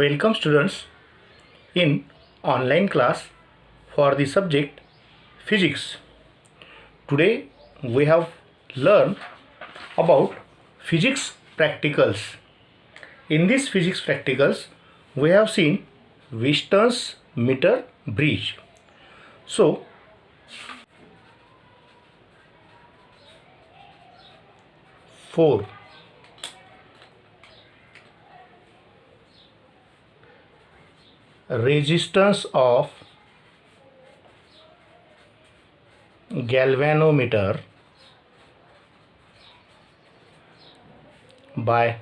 Welcome students in online class for the subject physics. Today we have learned about physics practicals. In this physics practicals we have seen Wheaton's meter bridge. So four resistance of galvanometer by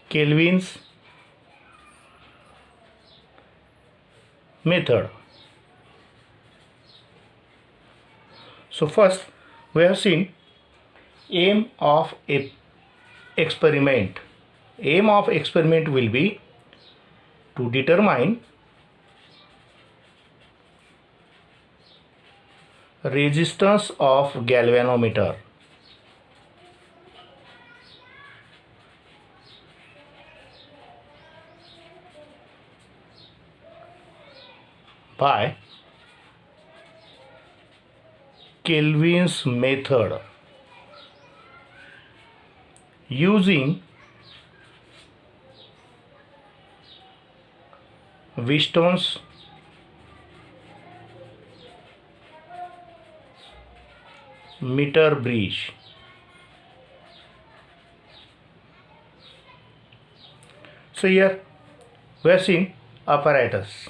Kelvin's method. So first we have seen aim of a experiment. Aim of experiment will be to determine resistance of galvanometer by Kelvin's method using Wheaton's meter bridge. So here we are seeing apparatus.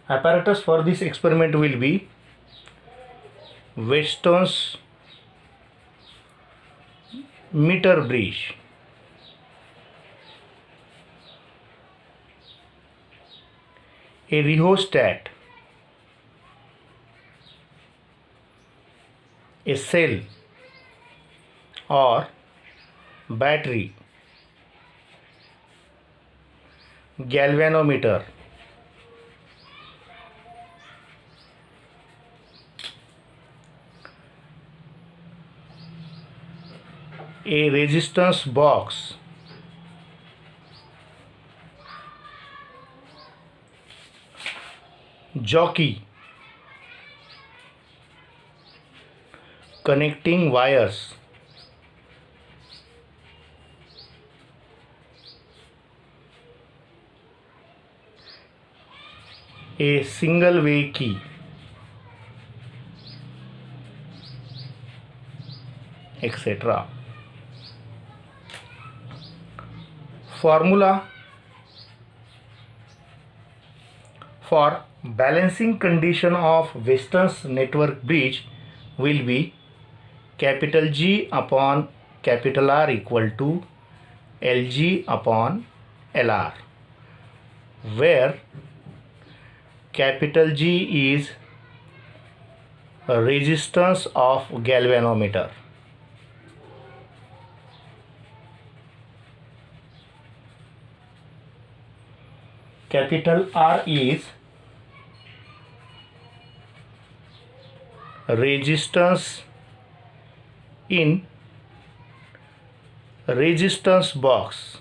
Apparatus for this experiment will be Wheaton's meter bridge. A rheostat, a cell or battery, galvanometer, a resistance box, jockey, connecting wires, a single way key, etc. Formula for balancing condition of Wheaton's network bridge will be capital G upon capital R equal to Lg upon Lr, where capital G is a resistance of galvanometer, capital R is resistance in resistance box,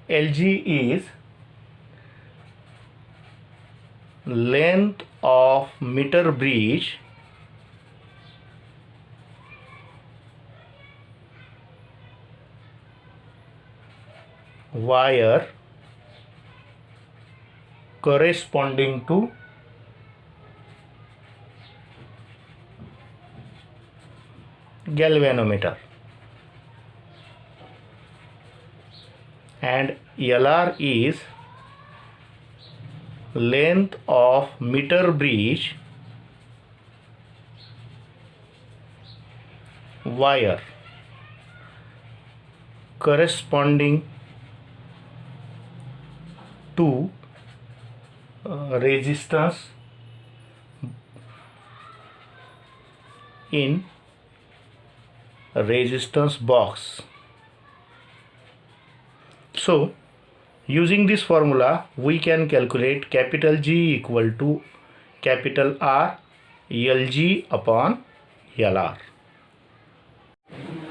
Lg is length of meter bridge wire corresponding to galvanometer, and Lr is length of meter bridge wire corresponding to resistance in resistance box. So using this formula we can calculate capital G equal to capital R Lg upon LR.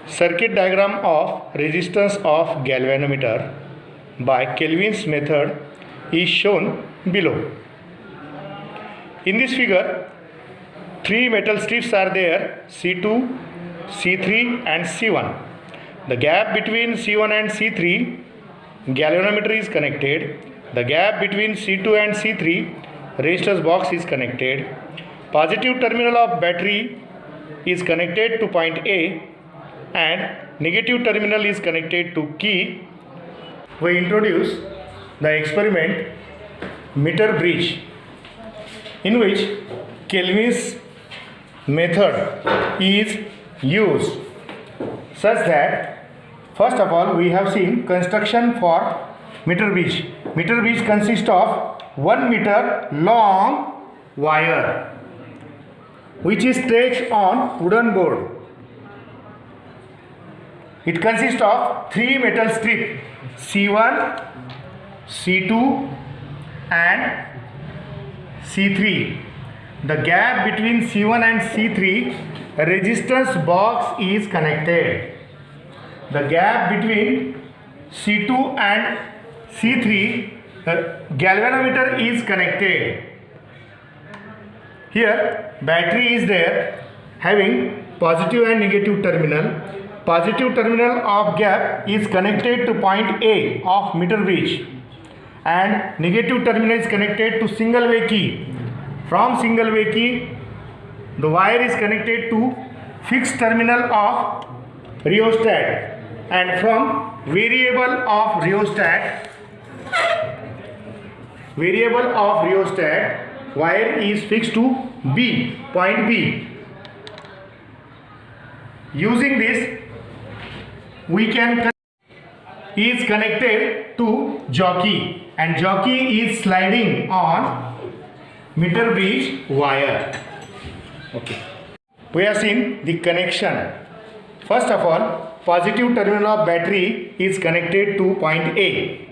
Circuit diagram of resistance of galvanometer by Kelvin's method is shown below. In this figure, three metal strips are there, C2, C3 and C1. The gap between C1 and C3 galvanometer is connected. The gap between C2 and C3 resistor's box is connected. Positive terminal of battery is connected to point A and negative terminal is connected to key. We introduce the experiment meter bridge, in which Kelvin's method is used, such that first of all we have seen construction for meter bridge. Meter bridge consists of 1 meter long wire which is stretched on wooden board. It consists of 3 metal strips, C1, C2 and C3. The gap between C1 and C3 resistance box is connected. The gap between C2 and C3 galvanometer is connected. Here battery is there having positive and negative terminal. Positive terminal of gap is connected to point A of meter bridge and negative terminal is connected to single way key. From single way key, the wire is connected to fixed terminal of rheostat, and from variable of rheostat wire is fixed to B, point B. Using this, we can is connected to jockey, and jockey is sliding on meter bridge wire. Okay. We have seen the connection. First of all, positive terminal of battery is connected to point A.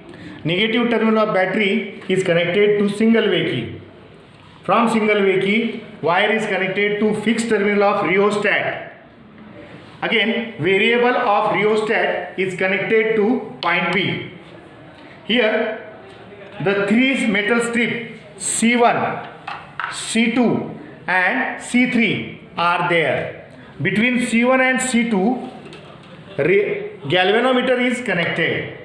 Negative terminal of battery is connected to single way key. From single way key, wire is connected to fixed terminal of rheostat. Again, variable of rheostat is connected to point B. Here, the three metal strip C1, C2 and C3 are there. Between C1 and C2, galvanometer is connected.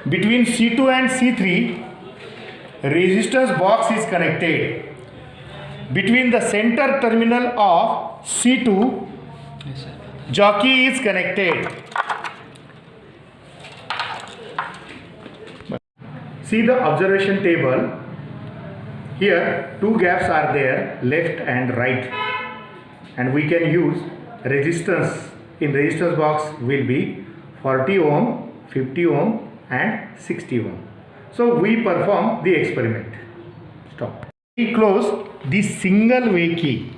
Between C2 and C3, resistance box is connected. Between the center terminal of C2, jockey is connected. See the observation table. Here two gaps are there, left and right, and we can use resistance. In resistance box will be 40 ohm, 50 ohm and 60 ohm. So we perform the experiment. Stop. We close the single way key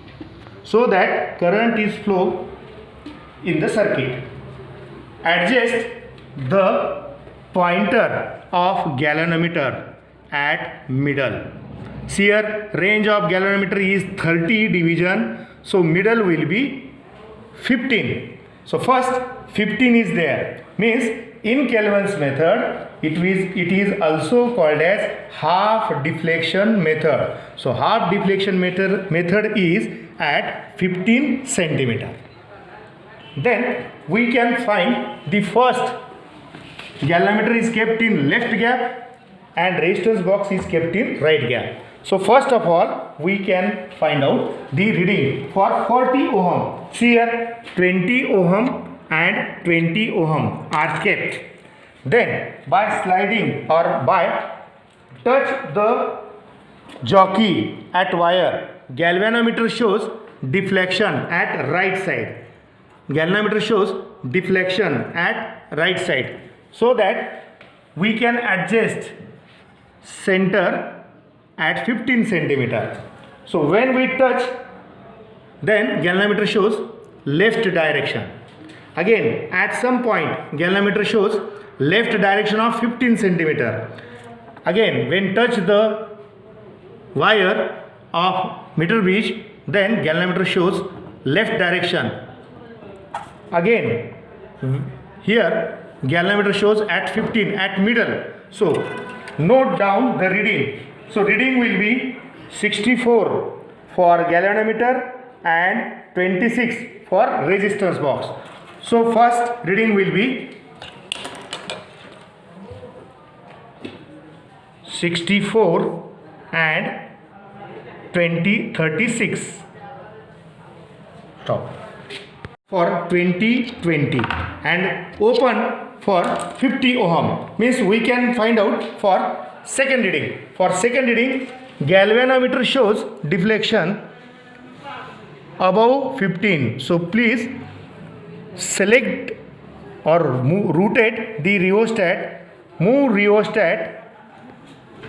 so that current is flow in the circuit. Adjust the pointer of galvanometer at middle. See here, range of galvanometer is 30 division, so middle will be 15. So first 15 is there, means in Kelvin's method it is also called as half deflection method. So half deflection method is at 15 centimeter. Then we can find the first galvanometer is kept in left gap and resistance box is kept in right gap. So first of all we can find out the reading for 40 ohm. See here, 20 ohm and 20 ohm are kept. Then by sliding or by touch the jockey at wire, galvanometer shows deflection at right side. Galvanometer shows deflection at right side, so that we can adjust center at 15 centimeter. So when we touch, then galvanometer shows left direction. Again, at some point galvanometer shows left direction of 15 centimeter. Again, when touch the wire of meter bridge, then galvanometer shows left direction. Again, here galvanometer shows at 15 at middle. So note down the reading. So reading will be 64 for galvanometer and 26 for resistance box. So first reading will be 64 and 36. Stop. For 2020 and open for 50 ohm, means we can find out for second reading. For second reading, galvanometer shows deflection above 15. So please select or rotate the rheostat, move rheostat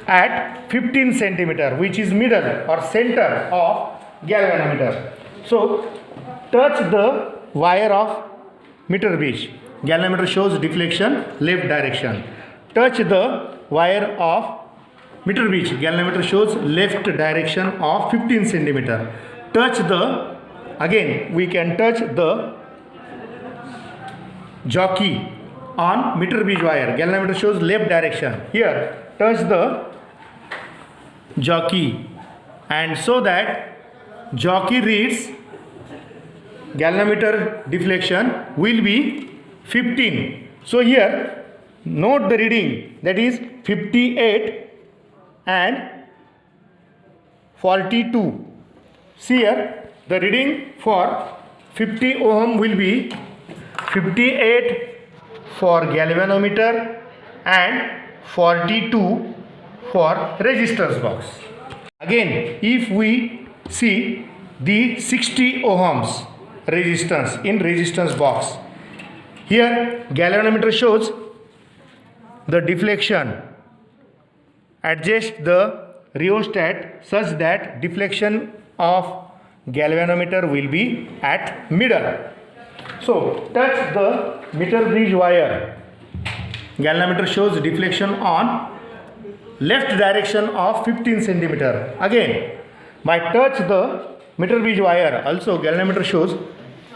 at 15 centimeter, which is middle or center of galvanometer. So touch the wire of meter gauge. Galvanometer shows deflection left direction. Touch the wire of meter gauge. Galvanometer shows left direction of 15 centimeter. Touch the, again we can touch the jockey on meter gauge wire. Galvanometer shows left direction. Here touch the jockey, and so that jockey reads galvanometer deflection will be 15. So here note the reading, that is 58 and 42. See here the reading for 50 ohm will be 58 for galvanometer and 42 for resistance box. Again, if we see the 60 ohms resistance in resistance box, here galvanometer shows the deflection. Adjust the rheostat such that deflection of galvanometer will be at middle. So touch the meter bridge wire. Galvanometer shows deflection on left direction of 15 centimeter. Again, by touch the meter bridge wire, also galvanometer shows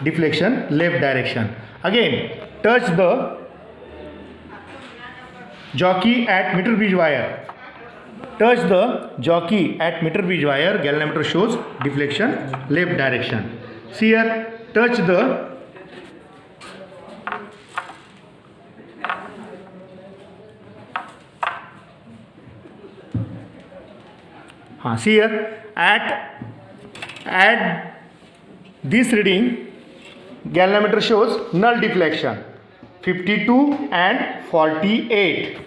deflection left direction. Again, touch the jockey at meter bridge wire. Touch the jockey at meter bridge wire. Galvanometer shows deflection left direction. See here, touch the see here at this reading galvanometer shows null deflection 52 and 48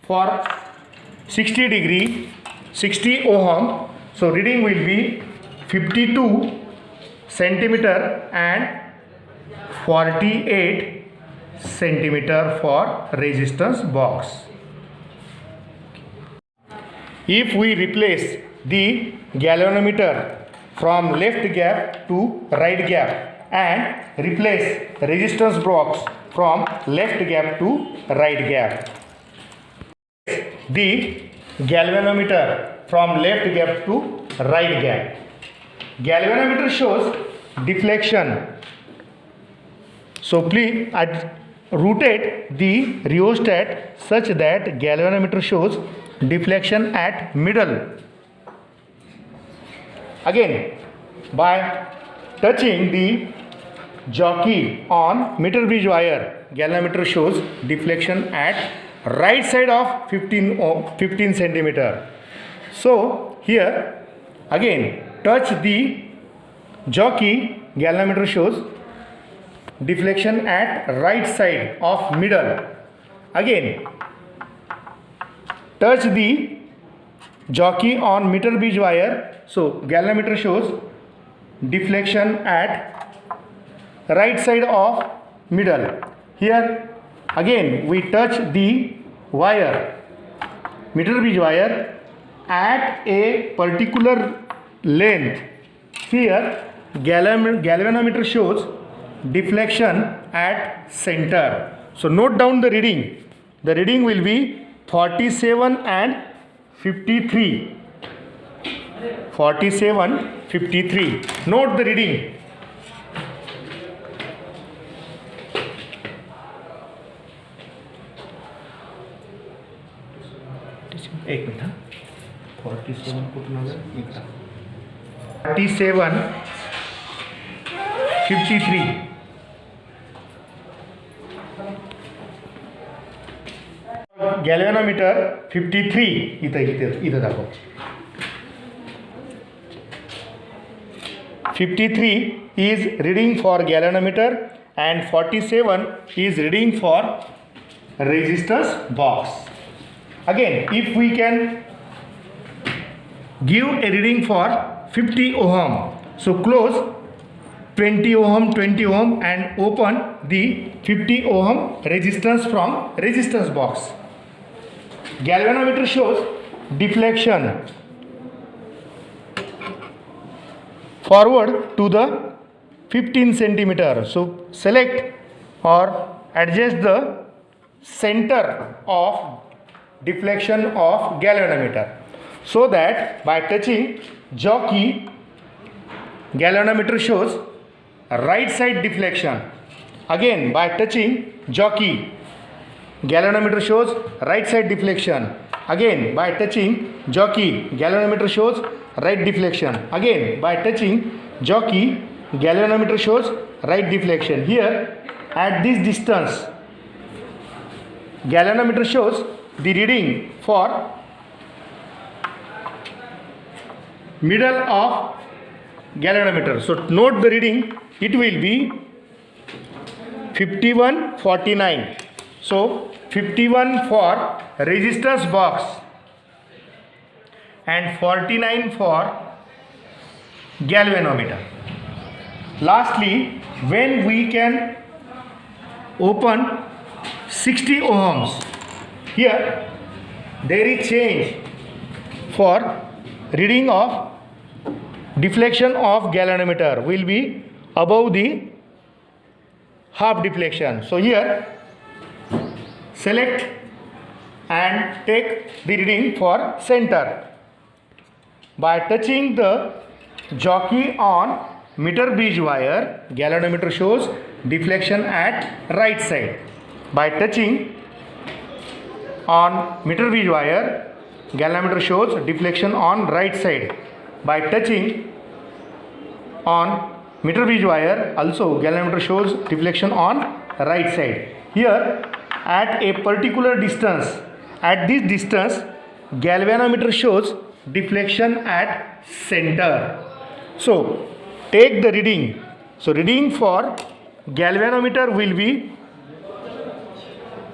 for 60 degree 60 ohm. So reading will be 52 centimeter and 48 centimeter for resistance box. If we replace the galvanometer from left gap to right gap and replace resistance box from left gap to right gap, the galvanometer from left gap to right gap, galvanometer shows deflection. So please rotate the rheostat such that galvanometer shows deflection at middle. Again, by touching the jockey on meter bridge wire, galvanometer shows deflection at right side of 15 centimeter. So here again touch the jockey, galvanometer shows deflection at right side of middle. Again touch the jockey on meter bridge wire, so galvanometer shows deflection at right side of middle. Here again we touch the wire, meter bridge wire at a particular length. Here galvanometer shows deflection at center. So note down the reading. The reading will be 47 and 53. 47, 53. Note the reading. एक minute 47 कुठून आलं एकदा 47 53 गॅल्व्हॅनोमीटर 53 इथं दाखव 53 is reading for galvanometer and 47 is reading for resistance box. Again, if we can give a reading for 50 ohm, so close 20 ohm and open the 50 ohm resistance from resistance box. Galvanometer shows deflection forward to the 15 centimeter. So select or adjust the center of deflection of galvanometer, so that by touching jockey, galvanometer shows right side deflection. Again, by touching jockey, galvanometer shows right side deflection. Again, by touching jockey, galvanometer shows right deflection. Again, by touching jockey, galvanometer shows right deflection. Here, at this distance, galvanometer shows the reading for middle of galvanometer. So note the reading, it will be 5149. So 51 for resistance box and 49 for galvanometer. Lastly, when we can open 60 ohms, here there is change for reading of deflection of galvanometer will be above the half deflection. So here select and take the reading for center. By touching the jockey on meter bridge wire, galvanometer shows deflection at right side. By touching on meter bridge wire, galvanometer shows deflection on right side. By touching on meter bridge wire, also galvanometer shows deflection on right side. Here, at a particular distance, at this distance, galvanometer shows deflection at center. So take the reading. So reading for galvanometer will be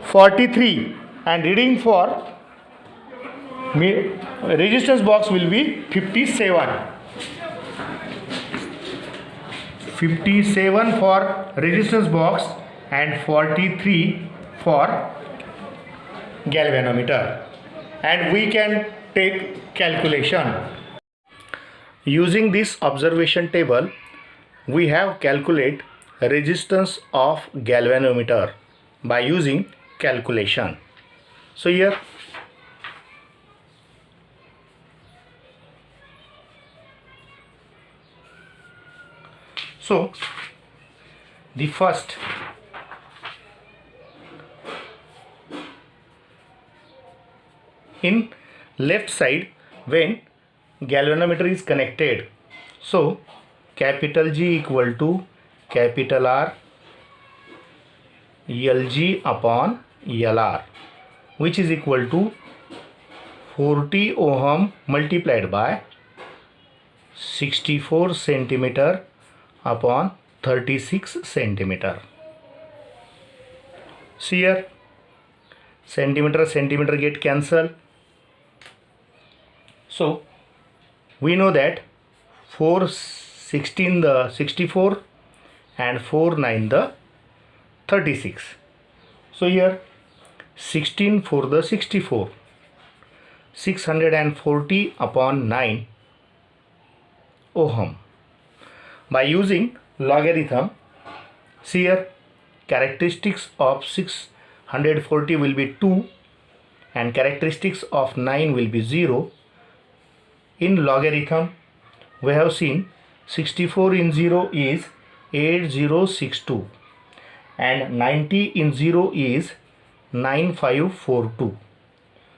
43 and reading for resistance box will be 57. 57 for resistance box and 43 for galvanometer. And we can take calculation. Using this observation table, we have calculate resistance of galvanometer by using calculation. So here the first in left side, when galvanometer is connected, so capital G equal to capital R LG upon LR, which is equal to 40 ohm multiplied by 64 centimeter upon 36 centimeter. See here, centimeter get cancelled. So we know that 4 16 the 64 and 4 9 the 36. So here 16 for the 64, 640 upon 9 ohm. By using logarithm, see here, characteristics of 640 will be 2 and characteristics of 9 will be 0. In logarithm, we have seen 64 in 0 is 8062 and 90 in 0 is 9542.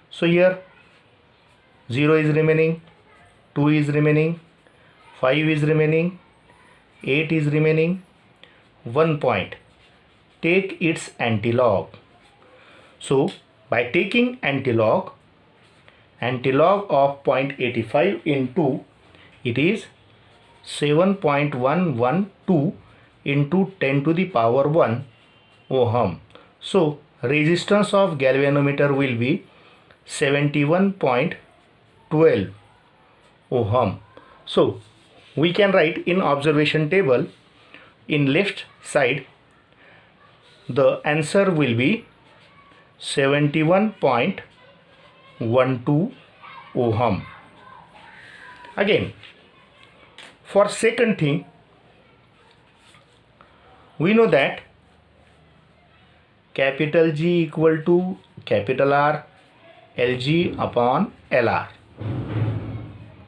So here 0 is remaining, 2 is remaining, 5 is remaining, 8 is remaining, 1 point. Take its antilog. So by taking antilog of 0.85 into, it is 7.112 into 10 to the power 1 ohm. So resistance of galvanometer will be 71.12 ohm. So we can write in observation table, in left side the answer will be 71.12 ohm. Again, for second thing, we know that capital G equal to capital R Lg upon Lr.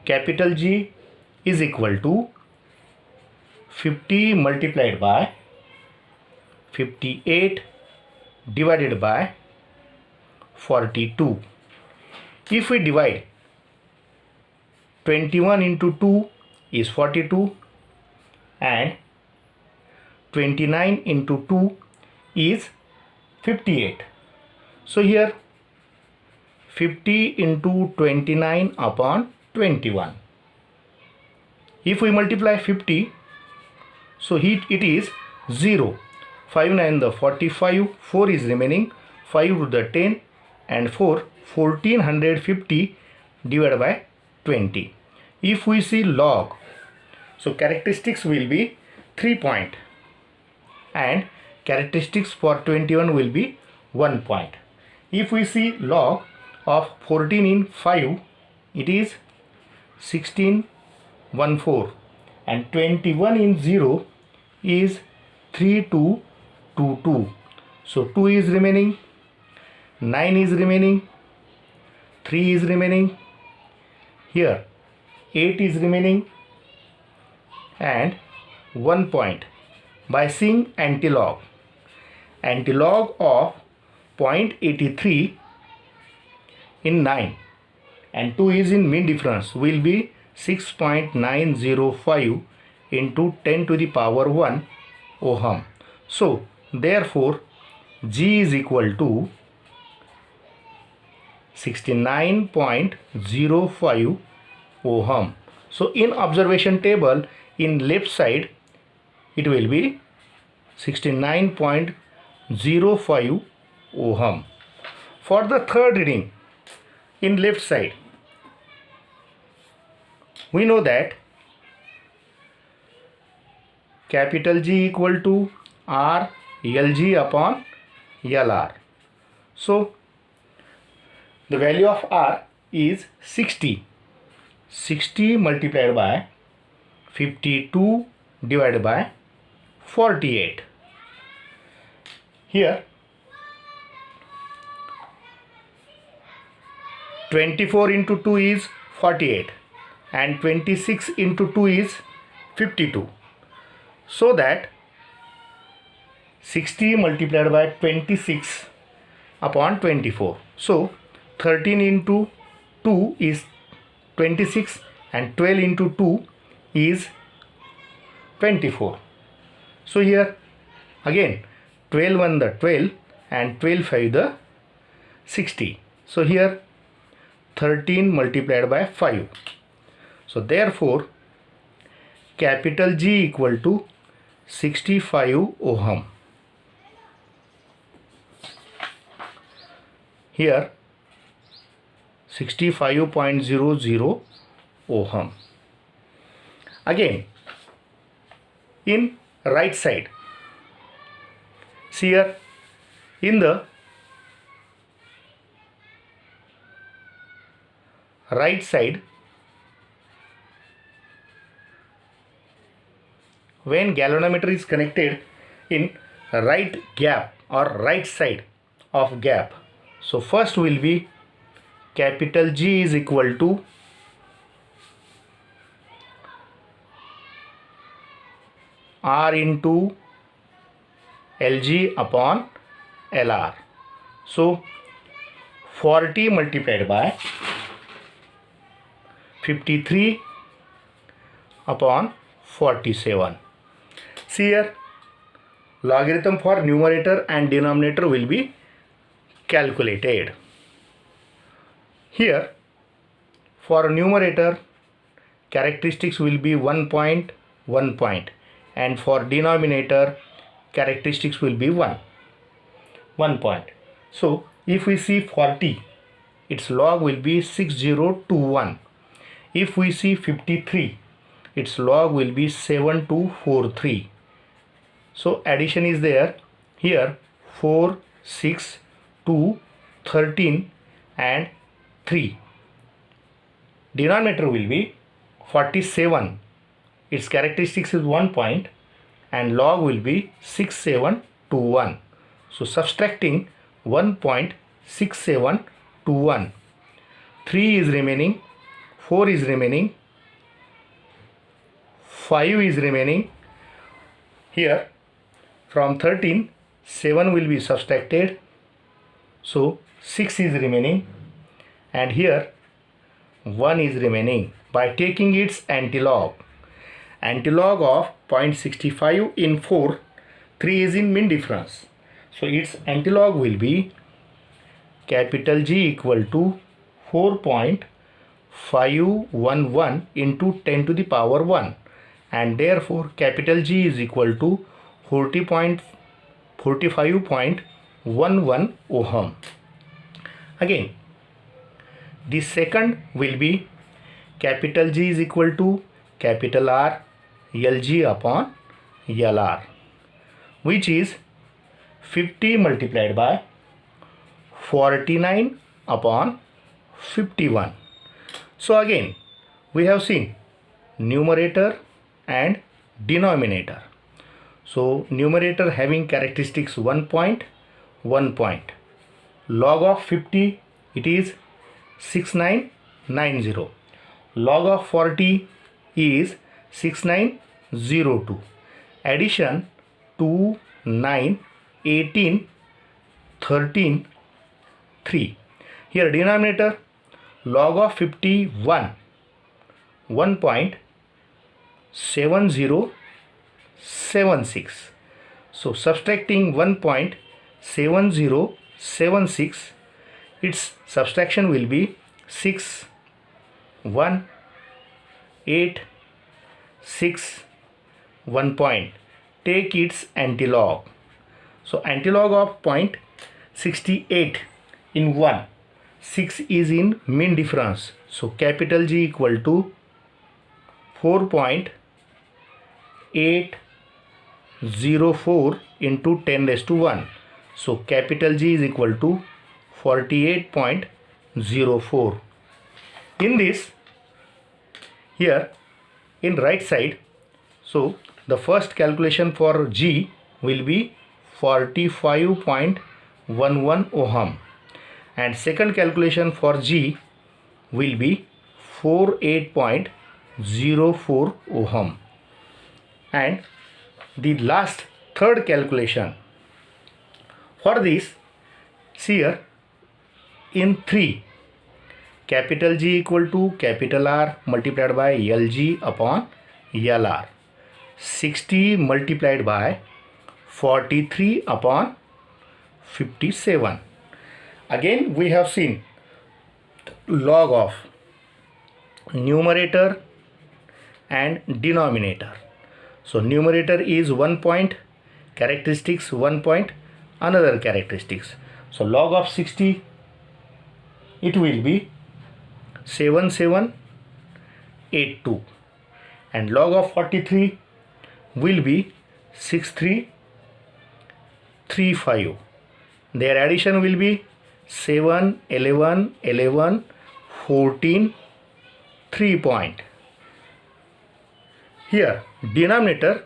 Capital G is equal to 50 multiplied by 58 divided by 42. If we divide, 21 into 2 is 42 and 29 into 2 is 58. So here 50 into 29 upon 21. If we multiply 50, so it is 0. 5 9 the 45, 4 is remaining, 5 to the 10 and 4, 1450 divided by 20. If we see log, so characteristics will be 3 point and characteristics for 21 will be 1 point. If we see log of 14 in 5, it is 1614 and 21 in 0 is 3222. So 2 is remaining, 9 is remaining, 3 is remaining, here 8 is remaining and 1 point. By seeing antilog of 0.83 in 9 and 2 is in mean difference will be 6.905 into 10 to the power 1 ohm. So therefore G is equal to 69.05 ohm. So in observation table, in left side it will be 69.05 ohm. For the third reading, in left side, we know that capital G equal to R Lg upon Lr. So the value of R is 60. 60 multiplied by 52 divided by 48. Here 24 into 2 is 48 and 26 into 2 is 52. So that 60 multiplied by 26 upon 24. So 13 into 2 is 26 and 12 into 2 is 24. So here again 12 1 the 12 and 12 5 the 60. So here 13 multiplied by 5. So therefore capital G equal to 65 ohm. Here 65.00 ohm. Again in right side, see here in the right side, when galvanometer is connected in right gap or right side of gap, so first will be capital G is equal to R into Lg upon Lr. So 40 multiplied by 53 upon 47. See here, logarithm for numerator and denominator will be calculated. Here for numerator characteristics will be 1 point, 1 point, and for denominator characteristics will be 1 point. So if we see 40, its log will be 6021. If we see 53, its log will be 7243. So addition is there. Here 4, 6, 2, 13 and 3. Denominator will be 47. Its characteristics is 1 point and log will be 6721. So subtracting 1.6721. 3 is remaining, 4 is remaining, 5 is remaining. Here from 13, 7 will be subtracted. So 6 is remaining, and here 1 is remaining. By taking its antilog of 0.65 in 4, 3 is in mean difference. So its antilog will be capital G equal to 4.511 into 10 to the power 1, and therefore capital G is equal to 45.11 ohm. Again, the second will be capital G is equal to capital R LG upon LR, which is 50 multiplied by 49 upon 51. So again we have seen numerator and denominator. So numerator having characteristics 1 point, 1 point. Log of 50, it is 6990. Log of 40 is 6902. Addition 2, 9, 18, 13, 3. Here denominator log of 51, 1.7076. So subtracting 1.7076, its subtraction will be 6, 1, 8, 6, 1 point. Take its antilog. So antilog of 0.68 in 1, 6 is in mean difference. So capital G equal to 4.804 into 10 raised to 1. So capital G is equal to 48.04. In this, here in right side, so the first calculation for G will be 45.11 ohm, and second calculation for G will be 48.04 ohm, and the last third calculation for this, see here in 3, capital G equal to capital R multiplied by LG upon LR, 60 multiplied by 43 upon 57. Again we have seen log of numerator and denominator. So numerator is 1 point, characteristics 1 point, another characteristics. So log of 60, it will be 7782, and log of 43 will be 6335. Their addition will be 7, 11, 11, 14, 3 point. Here denominator,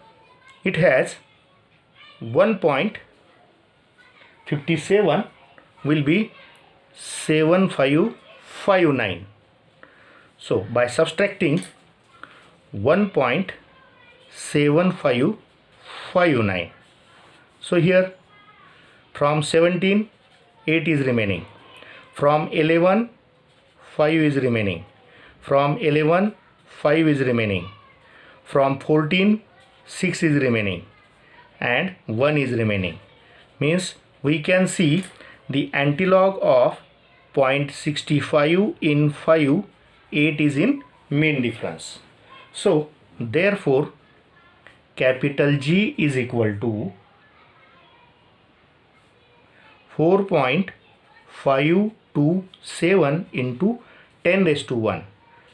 it has 1.57 will be 7559. So by subtracting 1.7559, so here from 17, 8 is remaining, from 11, 5 is remaining, From 11, 5 is remaining. From 14, 6 is remaining. And 1 is remaining. Means we can see the antilog of 0.65 in 5, 8 is in mean difference. So therefore capital G is equal to 4.527 into 10 raised to 1.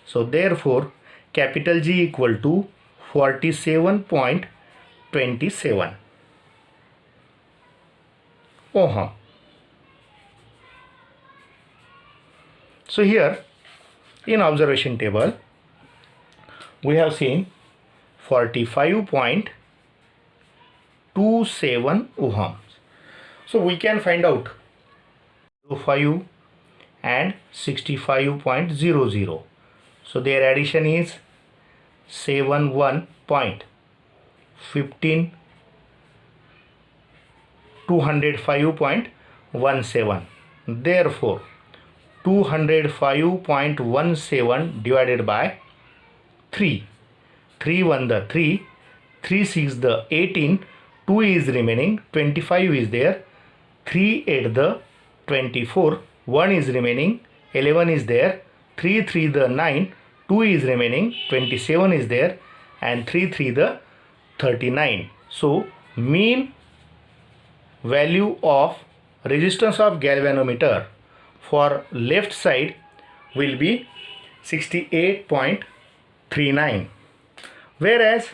So therefore capital G equal to 47.27 ohm. So here in observation table we have seen 45.27 ohms. So we can find out 5 and 65.00. So their addition is 71.15 205.17. Therefore 205.17 divided by 3. 3 1 the 3, 3 6 the 18, 2 is remaining, 25 is there, 3 8 the 24, 1 is remaining, 11 is there, 3 3 the 9, 2 is remaining, 27 is there, and 3 3 the 39. So mean value of resistance of galvanometer for left side will be 68.39, whereas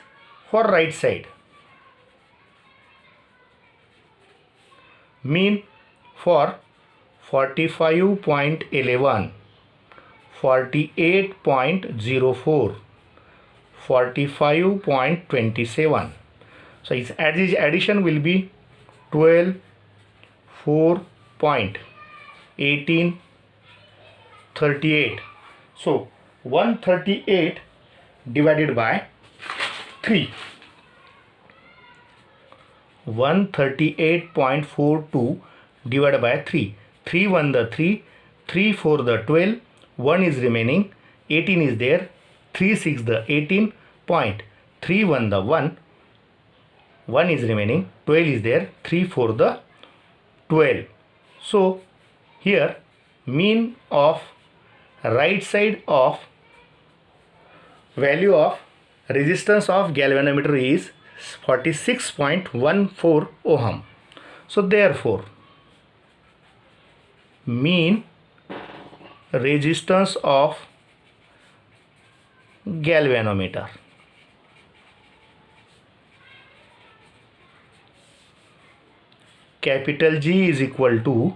for right side mean for 45.11, 48.04, 45.27. So its addition will be 12, 4.18, 38. So 138 divided by 3. 138.42 divided by 3. 3 1 the 3, 3 4 the 12, 1 is remaining, 18 is there, 3 6 the 18, point 3 1 the 1, 1 is remaining, 12 is there, 3 4 the 12. So here mean of right side of value of resistance of galvanometer is 46.14 ohm. So therefore mean resistance of galvanometer capital G is equal to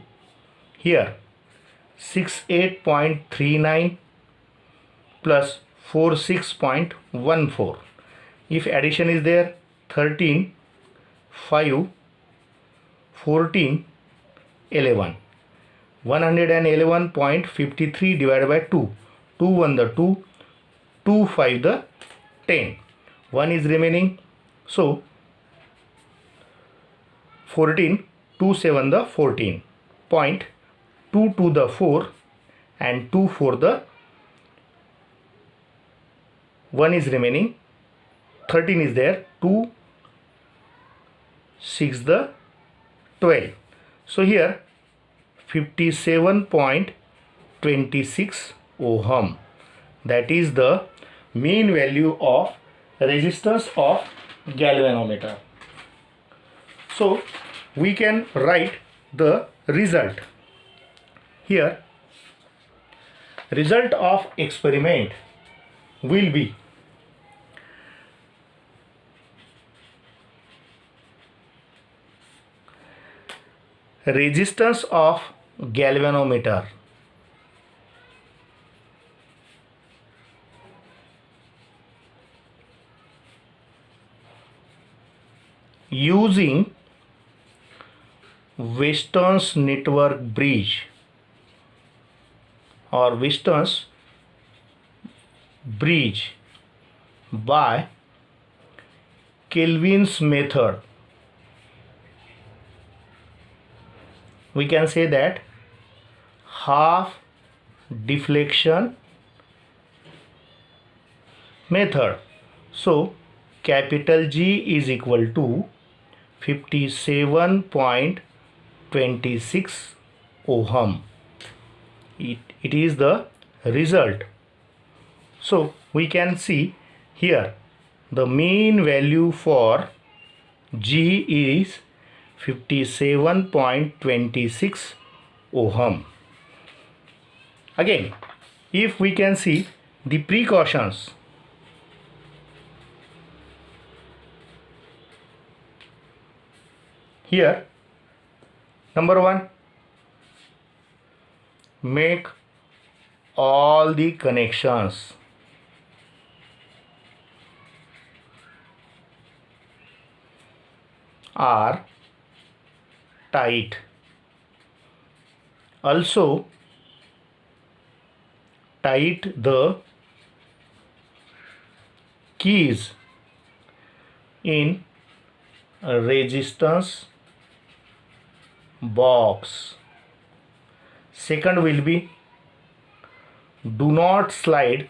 here 68.39 plus 46.14. If addition is there, 13, 5, 14, 11. 111.53 divided by 2. 2 1 the 2, 2 5 the 10. 1 is remaining. So 14, 2 7 the 14. Point 2 2 the 4 and 2 4 the 1 is remaining, 13 is there, 2 6 the 12. So here 57.26 ohm, that is the mean value of resistance of galvanometer. So we can write the result here. Result of experiment will be resistance of galvanometer using Weston's network bridge or Weston's bridge by Kelvin's method. We can say that half deflection method. So capital G is equal to 57.26 ohm. It is the result. So we can see here the mean value for G is 57.26 ohm. Again, if we can see the precautions, here number 1, make all the connections are tight. Also tight the keys in resistance box. Second will be, do not slide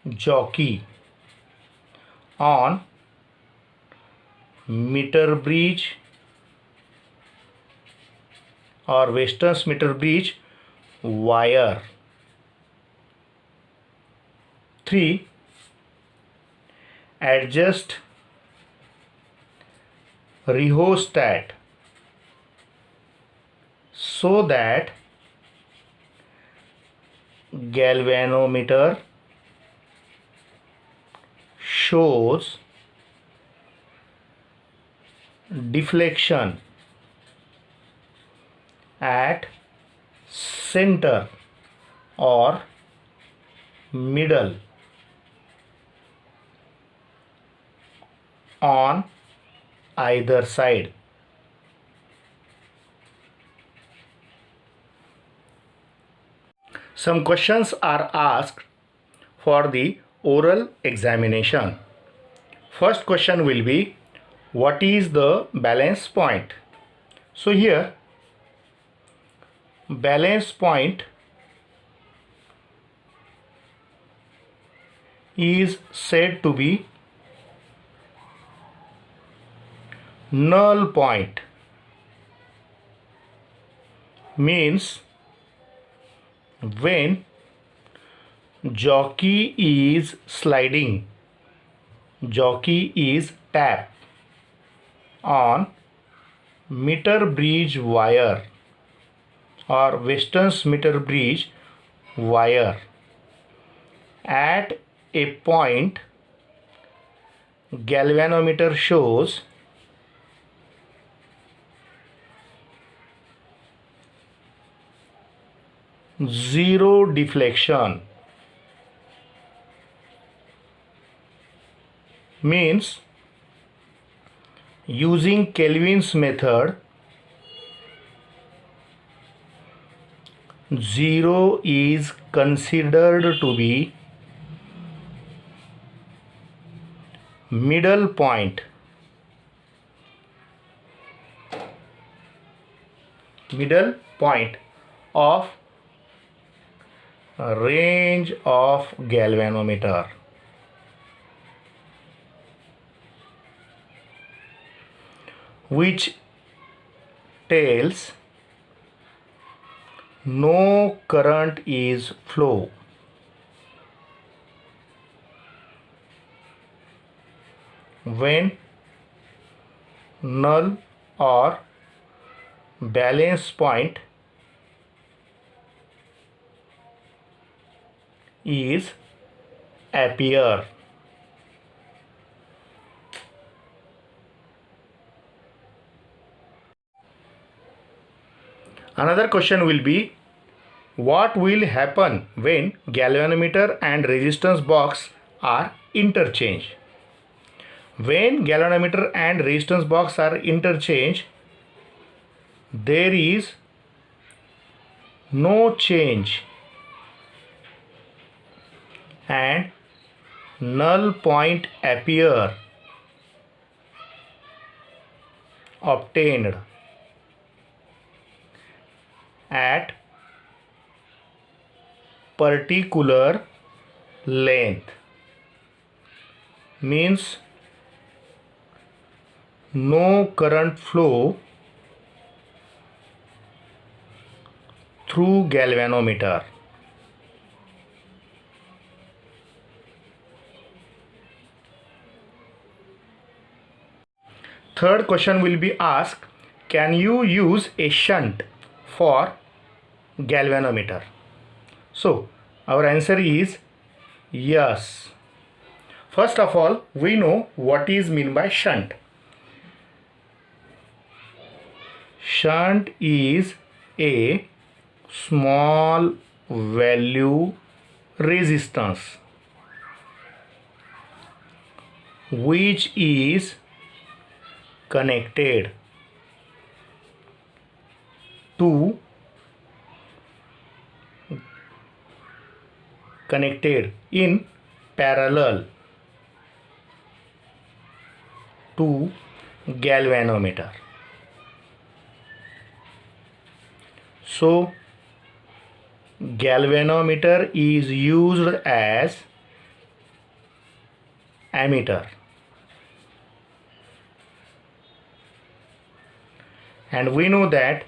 jockey on meter bridge or Weston's meter bridge wire. 3, adjust rheostat so that galvanometer shows deflection at center or middle on either side. Some questions are asked for the oral examination. First question will be, what is the balance point? So here balance point is said to be null point, means when jockey is sliding, jockey is tapped on meter bridge wire or Weston's meter bridge wire at a point galvanometer shows zero deflection, means using Kelvin's method, zero is considered to be middle point, of range of galvanometer. Which tells no current is flow. When null or balance point is appear. Another question will be, what will happen when galvanometer and resistance box are interchanged? When galvanometer and resistance box are interchanged, there is no change and null point appear obtained at particular length means no current flow through galvanometer. Third question will be asked, can you use a shunt for galvanometer? So our answer is yes. First of all, we know what is meant by shunt. Shunt is a small value resistance which is connected in parallel to galvanometer. So galvanometer is used as ammeter, and we know that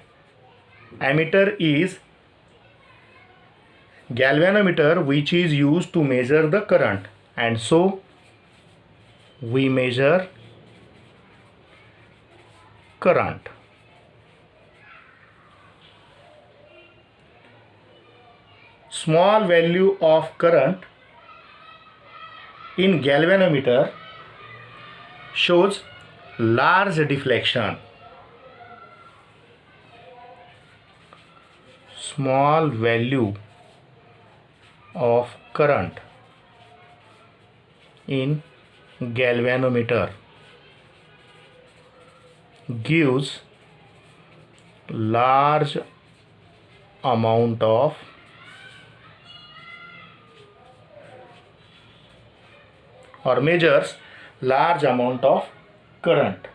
ammeter is galvanometer which is used to measure the current, and so we measure current. Small value of current in galvanometer shows large deflection. Small value of current in galvanometer gives large amount of or measures large amount of current.